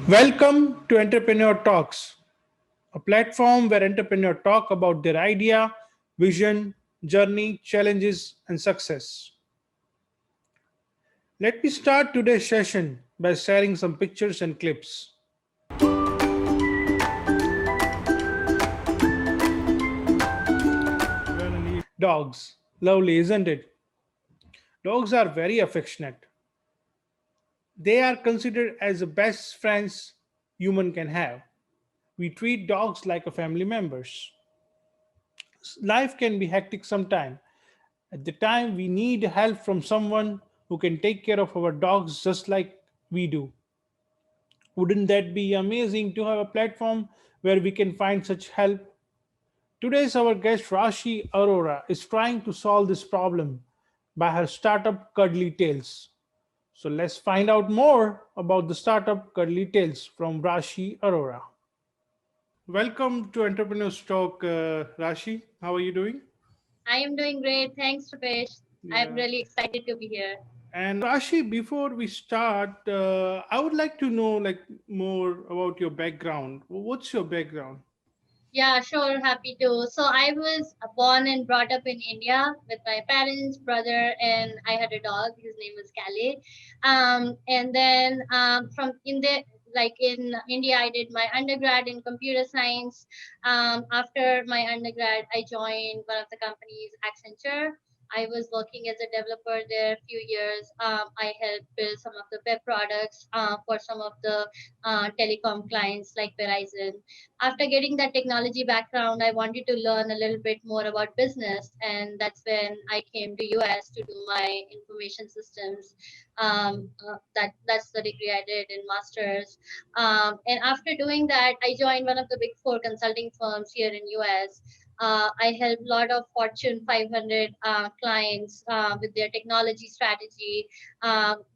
Welcome to Entrepreneur Talks, a platform where entrepreneurs talk about their idea, vision, journey, challenges, and success. Let me start today's session by sharing some pictures and clips. Dogs. Lovely, isn't it? Dogs are very affectionate. They are considered as the best friends human can have. We treat dogs like a family members. Life can be hectic sometimes. At the time, we need help from someone who can take care of our dogs just like we do. Wouldn't that be amazing to have a platform where we can find such help? Today's our guest Rashi Arora is trying to solve this problem by her startup Cuddly Tails. So let's find out more about the startup Cuddly Tails from Rashi Arora. Welcome to Entrepreneurs Talk, Rashi. How are you doing? I am doing great. Thanks, Rupesh. I'm Yeah. really excited to be here. And Rashi, before we start, I would like to know like more about your background. What's your background? Yeah, sure. Happy to. So I was born and brought up in India with my parents, brother, and I had a dog. His name was Calais. And then from in the like in India, I did my undergrad in computer science. After my undergrad, I joined one of the companies, Accenture. I was working as a developer there a few years. I helped build some of the web products for some of the telecom clients like Verizon. After getting that technology background, I wanted to learn a little bit more about business, and that's when I came to US to do my information systems. That's the degree I did in masters. And after doing that, I joined one of the big four consulting firms here in US. I help a lot of Fortune 500 clients with their technology strategy,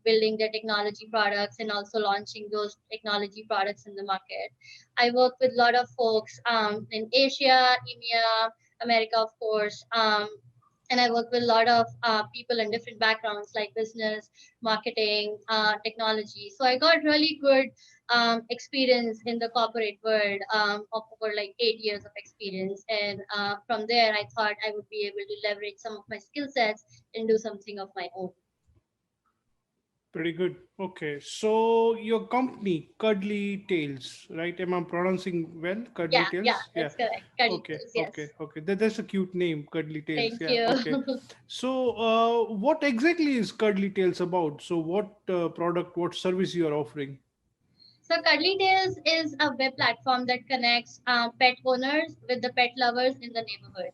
building their technology products, and also launching those technology products in the market. I work with a lot of folks in Asia, EMEA, America, of course. And I work with a lot of people in different backgrounds like business, marketing, technology. So I got really good experience in the corporate world of over like 8 years of experience. And from there, I thought I would be able to leverage some of my skill sets and do something of my own. Pretty good. Okay, so your company, Cuddly Tails, right? Am I pronouncing well? Cuddly Yeah, Tails? Yeah. that's correct. Cutting Okay, tools, okay, yes. okay. That's a cute name, Cuddly Tails. Thank Yeah, you. okay. So, what exactly is Cuddly Tails about? So, what product, what service you are offering? So Cuddly Tails is a web platform that connects pet owners with the pet lovers in the neighborhood.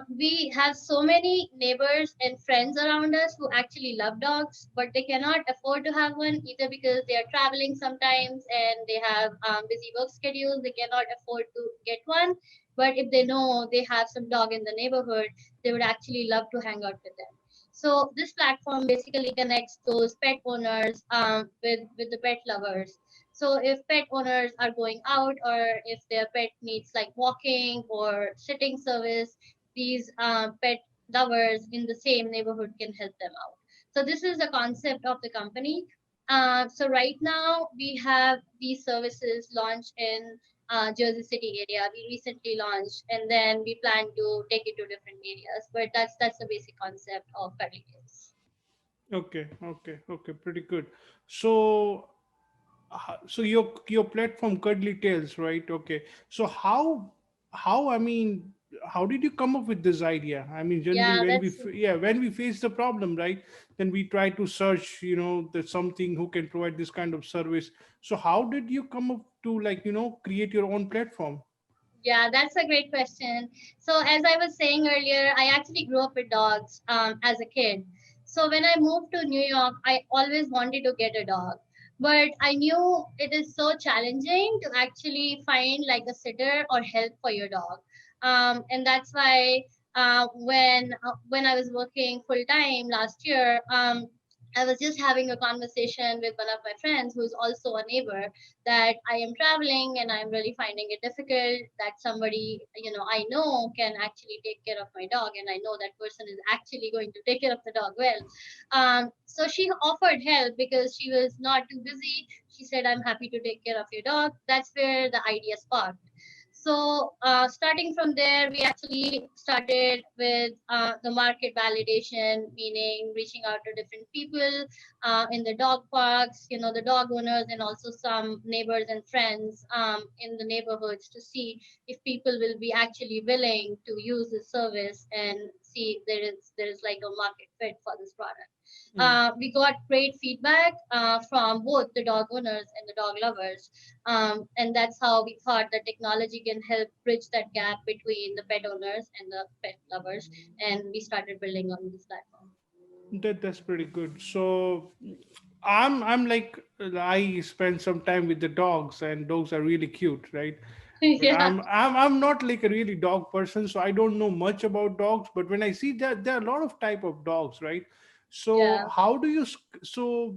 We have so many neighbors and friends around us who actually love dogs, but they cannot afford to have one either because they are traveling sometimes and they have busy work schedules. They cannot afford to get one. But if they know they have some dog in the neighborhood, they would actually love to hang out with them. So this platform basically connects those pet owners with the pet lovers. So if pet owners are going out or if their pet needs like walking or sitting service, these pet lovers in the same neighborhood can help them out. So this is the concept of the company. So right now we have these services launched in Jersey City area. We recently launched, and then we plan to take it to different areas. But that's the basic concept of Cuddly Tails. Okay, okay, okay. Pretty good. So, so your platform Cuddly Tails, right? Okay. So how I mean, how did you come up with this idea? I mean, generally Yeah, when that's yeah, when we face the problem, right, then we try to search, there's something who can provide this kind of service. So how did you come up to like create your own platform? Yeah, that's a great question. So, as I was saying earlier, I actually grew up with dogs as a kid. So, when I moved to New York, I always wanted to get a dog. But I knew it is so challenging to actually find like a sitter or help for your dog. And that's why when I was working full time last year, I was just having a conversation with one of my friends who's also a neighbor, that I am traveling and I'm really finding it difficult that somebody, I know can actually take care of my dog, and I know that person is actually going to take care of the dog well. So she offered help because she was not too busy. She said, I'm happy to take care of your dog. That's where the idea sparked. So, starting from there, we actually started with the market validation, meaning reaching out to different people in the dog parks, the dog owners, and also some neighbors and friends in the neighborhoods to see if people will be actually willing to use this service and see there is like a market fit for this product. Mm. We got great feedback from both the dog owners and the dog lovers, and that's how we thought that technology can help bridge that gap between the pet owners and the pet lovers, and we started building on this platform. That's pretty good. So I'm like I spend some time with the dogs, and dogs are really cute, right? But Yeah, I'm not like a really dog person, so I don't know much about dogs. But when I see that there are a lot of type of dogs, right? So yeah. how do you so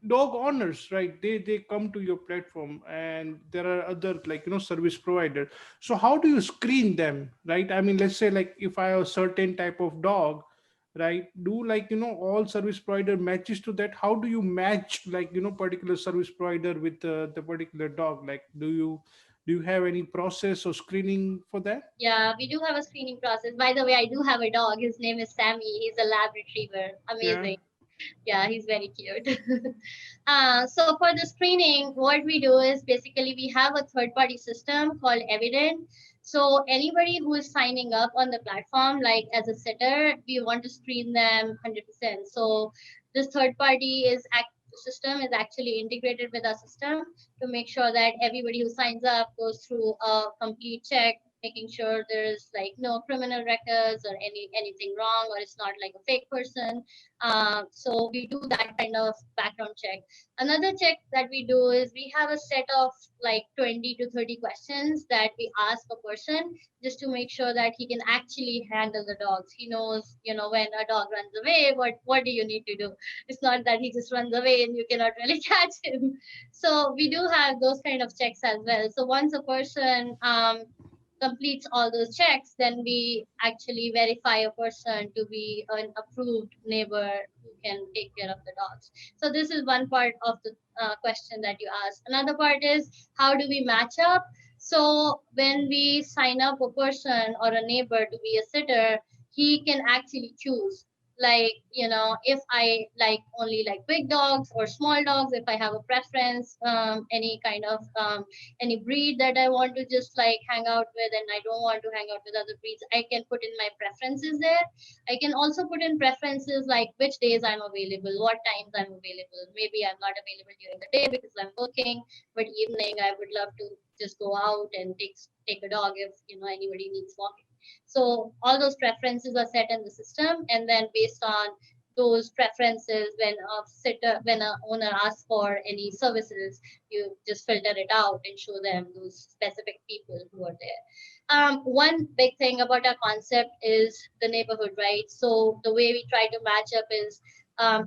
dog owners, right, they come to your platform, and there are other, like, service provider. So how do you screen them, right? I mean, let's say, like, if I have a certain type of dog, right, do, like, all service provider matches to that? How do you match, like, particular service provider with the particular dog? Like, do you have any process or screening for that? Yeah, we do have a screening process. By the way, I do have a dog. His name is Sammy. He's a lab retriever. Yeah. Amazing. Yeah, he's very cute. So for the screening, what we do is basically we have a third party system called Evident. So anybody who is signing up on the platform, like as a sitter, we want to screen them 100%. So this third party system is actually integrated with our system to make sure that everybody who signs up goes through a complete check, making sure there's like no criminal records or anything wrong, or it's not like a fake person. So we do that kind of background check. Another check that we do is we have a set of like 20 to 30 questions that we ask a person just to make sure that he can actually handle the dogs. He knows, when a dog runs away, what do you need to do? It's not that he just runs away and you cannot really catch him. So we do have those kind of checks as well. So once a person completes all those checks, then we actually verify a person to be an approved neighbor who can take care of the dogs. So this is one part of the question that you asked. Another part is, how do we match up? So when we sign up a person or a neighbor to be a sitter, he can actually choose, like, if I like only like big dogs or small dogs, if I have a preference, any kind of any breed that I want to just like hang out with, and I don't want to hang out with other breeds, I can put in my preferences there. I can also put in preferences like which days I'm available, what times I'm available. Maybe I'm not available during the day because I'm working, but evening I would love to just go out and take a dog if anybody needs walking. So all those preferences are set in the system, and then based on those preferences, when a owner asks for any services, you just filter it out and show them those specific people who are there. One big thing about our concept is the neighborhood, right? So the way we try to match up is,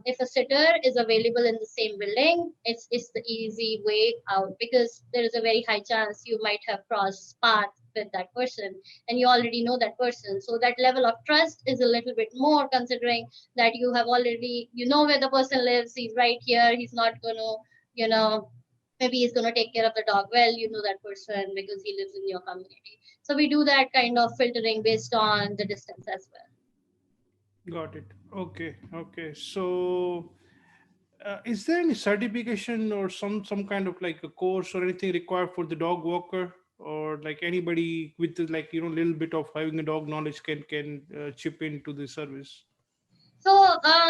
if a sitter is available in the same building, it's the easy way out, because there is a very high chance you might have crossed paths with that person and you already know that person. So that level of trust is a little bit more, considering that you have already, where the person lives, he's right here, he's not going to, you know, maybe he's going to take care of the dog well, that person because he lives in your community. So we do that kind of filtering based on the distance as well. Got it. Okay, okay. So is there any certification or some kind of like a course or anything required for the dog walker, or like anybody with like, little bit of having a dog knowledge can chip into the service? So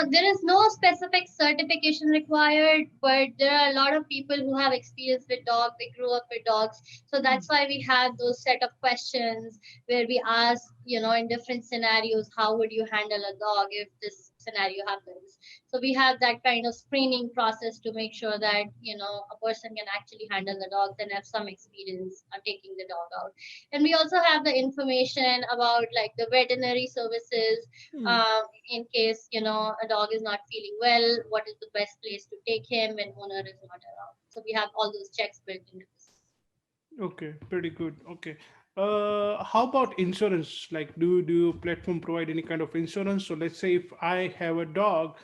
there is no specific certification required, but there are a lot of people who have experience with dogs. They grew up with dogs, so that's why we have those set of questions where we ask, in different scenarios, how would you handle a dog if this scenario happens. So we have that kind of screening process to make sure that a person can actually handle the dogs and have some experience taking the dog out. And we also have the information about like the veterinary services, Hmm. uh, in case a dog is not feeling well, what is the best place to take him when owner is not around. So we have all those checks built into the system. Okay, pretty good. Okay. How about insurance? Like, do your platform provide any kind of insurance? So let's say if I have a dog,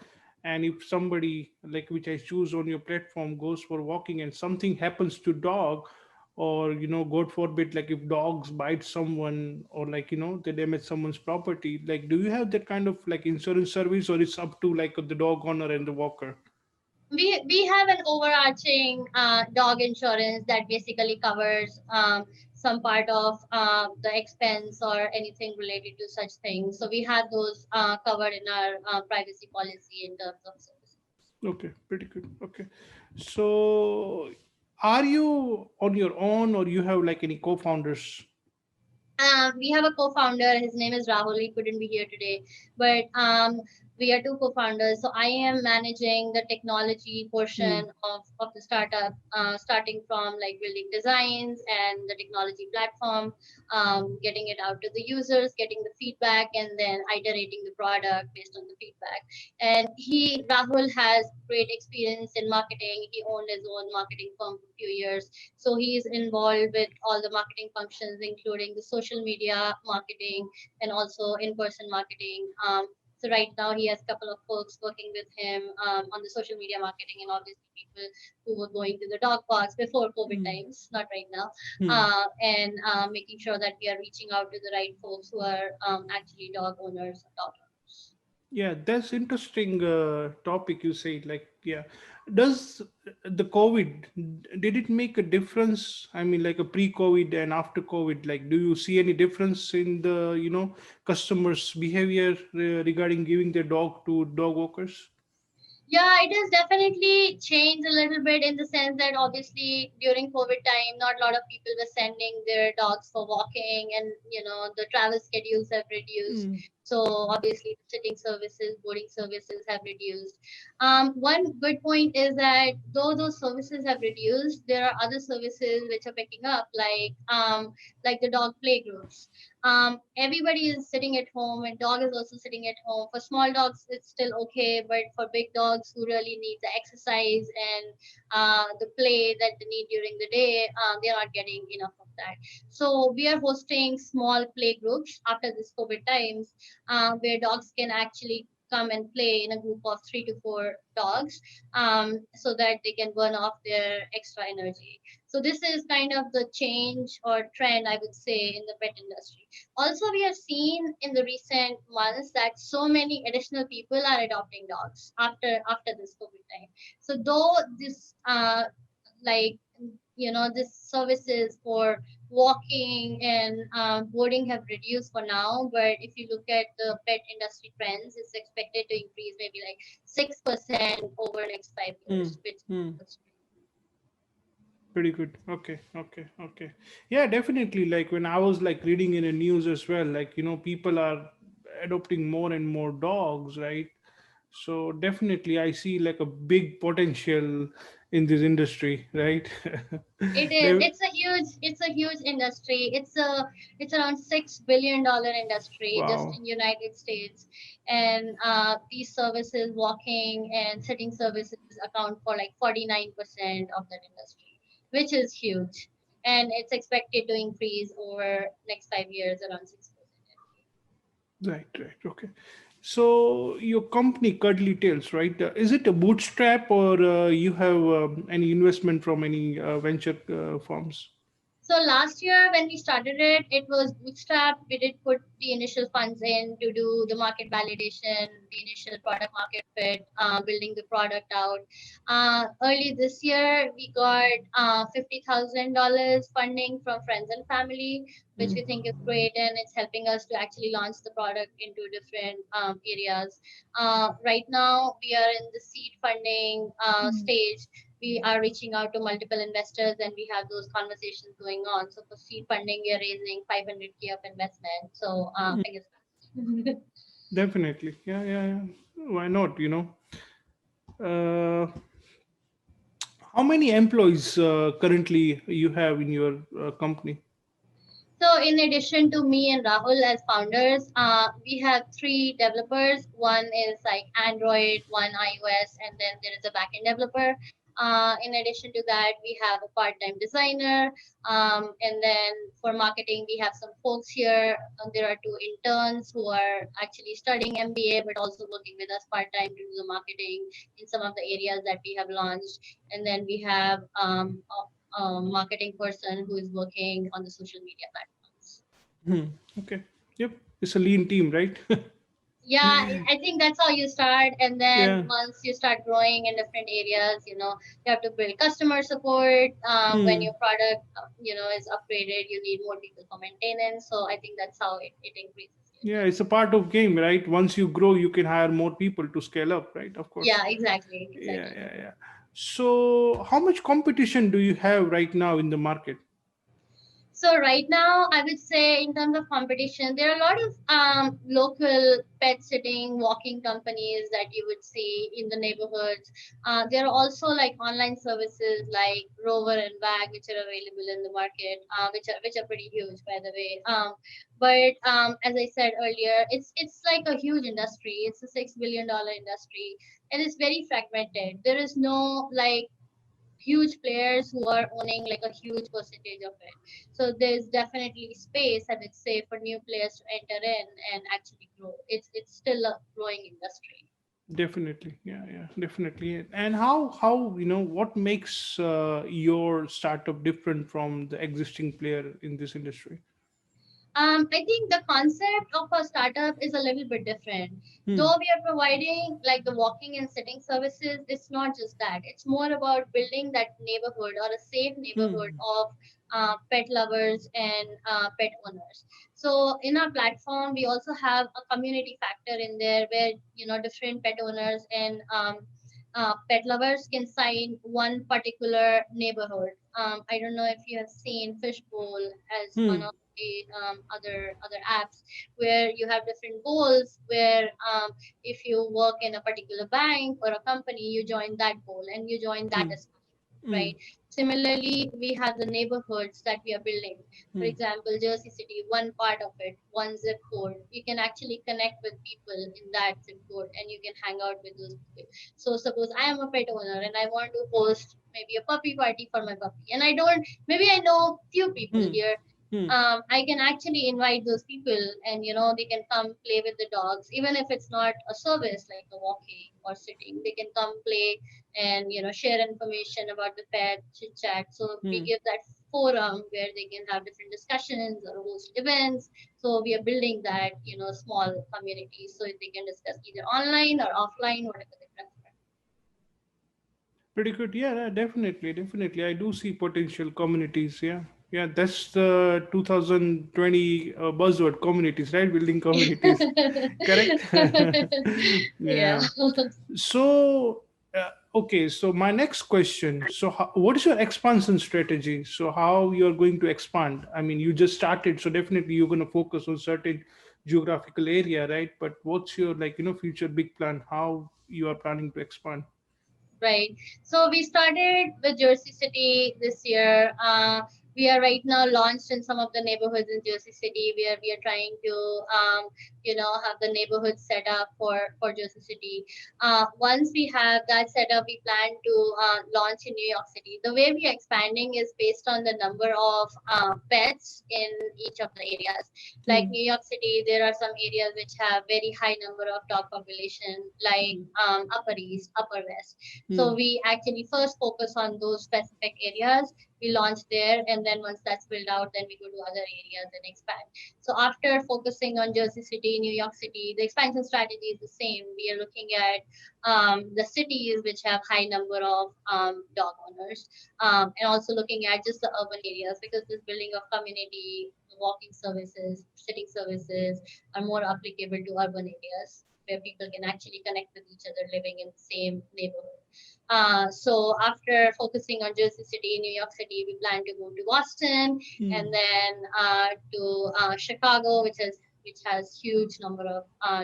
and if somebody like which I choose on your platform goes for walking and something happens to dog, or God forbid, like if dogs bite someone or like they damage someone's property, like do you have that kind of like insurance service, or it's up to like the dog owner and the walker? We have an overarching dog insurance that basically covers some part of the expense or anything related to such things. So we have those covered in our privacy policy in terms of services. Okay, pretty good. Okay. So are you on your own or you have like any co-founders? We have a co-founder. His name is Rahul. He couldn't be here today, but we are two co-founders. So I am managing the technology Hmm. portion of the startup, starting from like building designs and the technology platform, getting it out to the users, getting the feedback, and then iterating the product based on the feedback. And Rahul has great experience in marketing. He owned his own marketing firm for a few years, so he is involved with all the marketing functions, including the social media marketing and also in-person marketing. So right now he has a couple of folks working with him on the social media marketing, and obviously people who were going to the dog parks before COVID Hmm. times, not right now, Hmm. and making sure that we are reaching out to the right folks who are actually dog owners or dog owners. Yeah, that's interesting topic you say. Like, yeah, does the COVID did it make a difference? I mean, like a pre-COVID and after COVID. Like, do you see any difference in the customers' behavior regarding giving their dog to dog walkers? Yeah, it has definitely changed a little bit in the sense that obviously during COVID time, not a lot of people were sending their dogs for walking, and the travel schedules have reduced. Hmm. So obviously, sitting services, boarding services have reduced. One good point is that though those services have reduced, there are other services which are picking up, like the dog play groups. Everybody is sitting at home, and dog is also sitting at home. For small dogs it's still okay, but for big dogs who really need the exercise and the play that they need during the day, they're not getting enough of that. So we are hosting small play groups after this COVID times, where dogs can actually come and play in a group of 3 to 4 dogs, so that they can burn off their extra energy. So this is kind of the change or trend, I would say, in the pet industry. Also, we have seen in the recent months that so many additional people are adopting dogs after this COVID time. So though this like this services for walking and boarding have reduced for now, but if you look at the pet industry trends, it's expected to increase maybe like 6% over next five Hmm. years, which Hmm. looks Pretty good. Okay, okay, okay. Yeah, definitely. Like when I was like reading in the news as well, like people are adopting more and more dogs, right? So definitely, I see like a big potential in this industry, right? It is. They, It's a huge industry. It's around $6 billion industry just wow. in United States, and these services, walking and sitting services, account for like 49% of that industry, which is huge, and it's expected to increase over next 5 years around 6%. Right, right. Okay. So your company, Cuddly Tails, right? Is it a bootstrap or you have any investment from any venture firms? So last year when we started it, it was bootstrapped. We did put the initial funds in to do the market validation, the initial product market fit, building the product out. Early this year, we got $50,000 funding from friends and family, which Mm. we think is great, and it's helping us to actually launch the product into different areas. Right now, we are in the seed funding stage. We are reaching out to multiple investors, and we have those conversations going on. So for seed funding, we are raising 500K of investment. So fingers crossed. Definitely. Yeah, yeah, yeah. Why not? Uh, how many employees currently you have in your company? So, in addition to me and Rahul as founders, we have three developers. One is like Android, one iOS, and then there is a backend developer. In addition to that, we have a part-time designer, and then for marketing, we have some folks here. There are two interns who are actually studying MBA, but also working with us part-time to do the marketing in some of the areas that we have launched. And then we have marketing person who is working on the social media platforms. Hmm. Okay. Yep. It's a lean team, right? Yeah, I think that's how you start. And then Yeah. once you start growing in different areas, you have to build customer support. When Hmm. your product, is upgraded, you need more people for maintenance. So I think that's how it increases here. Yeah, it's a part of game, right? Once you grow, you can hire more people to scale up, right? Of course. Yeah, exactly, Yeah, exactly. yeah, yeah. So, how much competition do you have right now in the market? So right now, I would say in terms of competition, there are a lot of local pet sitting, walking companies that you would see in the neighborhoods. There are also like online services like Rover and Wag, which are available in the market, which are pretty huge, by the way. But as I said earlier, it's like a huge industry. It's a $6 billion industry, and it's very fragmented. There is no like huge players who are owning like a huge percentage of it. So there's definitely space, I would say, for new players to enter in and actually grow. It's still a growing industry. Definitely, yeah, yeah, definitely. And how what makes your startup different from the existing player in this industry? I think the concept of a startup is a little bit different. Hmm. Though we are providing like the walking and sitting services, it's not just that. It's more about building that neighborhood or a safe neighborhood Hmm. of pet lovers and pet owners. So in our platform, we also have a community factor in there where different pet owners and pet lovers can sign one particular neighborhood. I don't know if you have seen Fishbowl as one Hmm. of the other apps where you have different goals where if you work in a particular bank or a company, you join that goal and you join that Hmm. discussion, Hmm. right? Similarly, we have the neighborhoods that we are building. For Hmm. example, Jersey City, one part of it, one zip code, you can actually connect with people in that zip code and you can hang out with those people. So suppose I am a pet owner and I want to host maybe a puppy party for my puppy, and I don't, maybe I know few people Hmm. here. Hmm. I can actually invite those people, and they can come play with the dogs, even if it's not a service like a walking or sitting. They can come play and share information about the pet, chit chat. So we Hmm. give that forum where they can have different discussions or host events. So we are building that small community so they can discuss either online or offline, whatever they prefer. Pretty good. Yeah, yeah, definitely, definitely. I do see potential communities. Yeah, yeah. That's the 2020 buzzword, communities, right? Building communities. Correct. Yeah. Yeah. So, okay. So my next question. So, what is your expansion strategy? So, how you're going to expand? I mean, you just started, so definitely you're going to focus on certain geographical area, right? But what's your future big plan? How you are planning to expand? Right. So we started with Jersey City this year. We are right now launched in some of the neighborhoods in Jersey City where we are trying to, have the neighborhood set up for Jersey City. Once we have that set up, we plan to launch in New York City. The way we are expanding is based on the number of pets in each of the areas. Like Hmm. New York City, there are some areas which have very high number of dog population, like Upper East, Upper West. Hmm. So we actually first focus on those specific areas. We launch there, and then once that's built out, then we go to other areas and expand. So after focusing on Jersey City, New York City, the expansion strategy is the same. We are looking at the cities which have high number of dog owners, and also looking at just the urban areas because this building of community, walking services, sitting services are more applicable to urban areas where people can actually connect with each other living in the same neighborhood. So after focusing on Jersey City, New York City, we plan to go to Boston and Hmm. then to Chicago, which has huge number of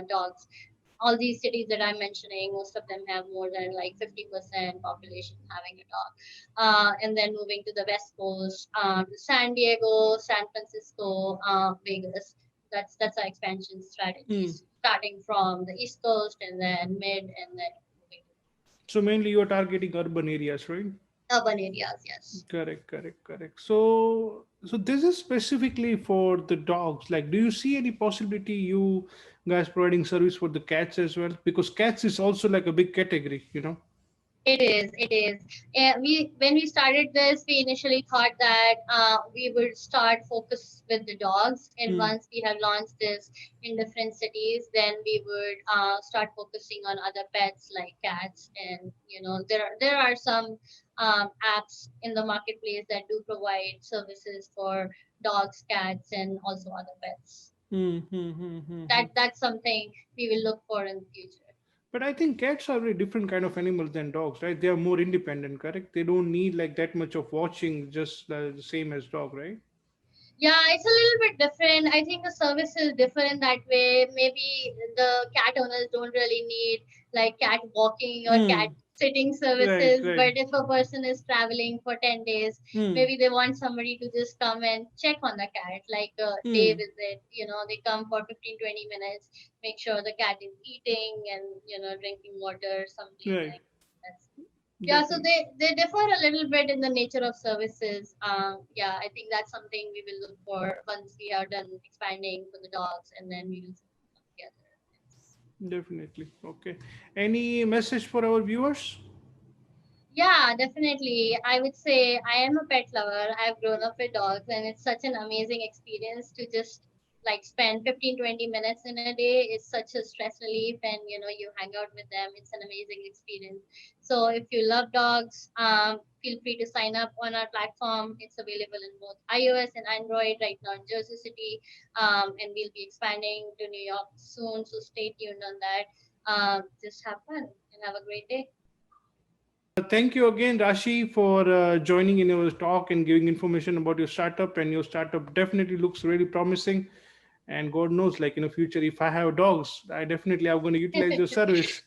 dogs. all these cities that I'm mentioning, most of them have more than like 50% population having a dog. And then moving to the West Coast, to San Diego, San Francisco, Vegas. That's our expansion Hmm. strategies, starting from the East Coast and then mid and then moving So mainly you're targeting urban areas, right? to urban areas. Yes. Correct, correct, correct. So this is specifically for the dogs. Like, do you see any possibility you guys providing service for the cats as well? Because cats is also like a big category, you know? It is. It is. We when we started this, we initially thought that we would start focus with the dogs, and Hmm. once we have launched this in different cities, then we would start focusing on other pets like cats. And there are some apps in the marketplace that do provide services for dogs, cats, and also other pets. Hmm. Hmm. Hmm. Hmm. Hmm. That's something we will look for in the future. But I think cats are very different kind of animals than dogs, right? They are more independent, correct? They don't need like that much of watching, just the same as dog, right? Yeah, it's a little bit different. I think the service is different that way. Maybe the cat owners don't really need like cat walking or cat Hmm. sitting Right. services. Right. But if a person is traveling for 10 days, Hmm. maybe they want somebody to just come and check on the cat, like a day Hmm. visit. They come for 15-20 minutes, make sure the cat is eating and, drinking water, something Right. like that. Yeah, so Definitely. they differ a little bit in the nature of services. Yeah, I think that's something we will look for once we are done expanding for the dogs, and then we will come together. Definitely. Okay. Any message for our viewers? Yeah, definitely. I would say I am a pet lover. I've grown up with dogs, and it's such an amazing experience to just like spend 15-20 minutes in a day. It's such a stress relief, and you hang out with them. It's an amazing experience. So if you love dogs, feel free to sign up on our platform. It's available in both iOS and Android right now in Jersey City, and we'll be expanding to New York soon. So stay tuned on that. Just have fun and have a great day. Thank you again, Rashi, for joining in our talk and giving information about your startup. And your startup definitely looks really promising. And God knows, like in the future, if I have dogs, I definitely am going to utilize your service.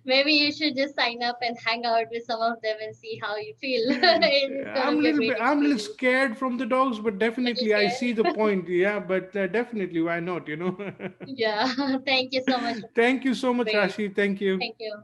Maybe you should just sign up and hang out with some of them and see how you feel. It's gonna be a great I'm a little experience. scared from the dogs, but Little definitely I see the scared. point. Yeah, but definitely, why not? Yeah. Thank you so much. Thank you so much, Great. Rashi. Thank you. Thank you.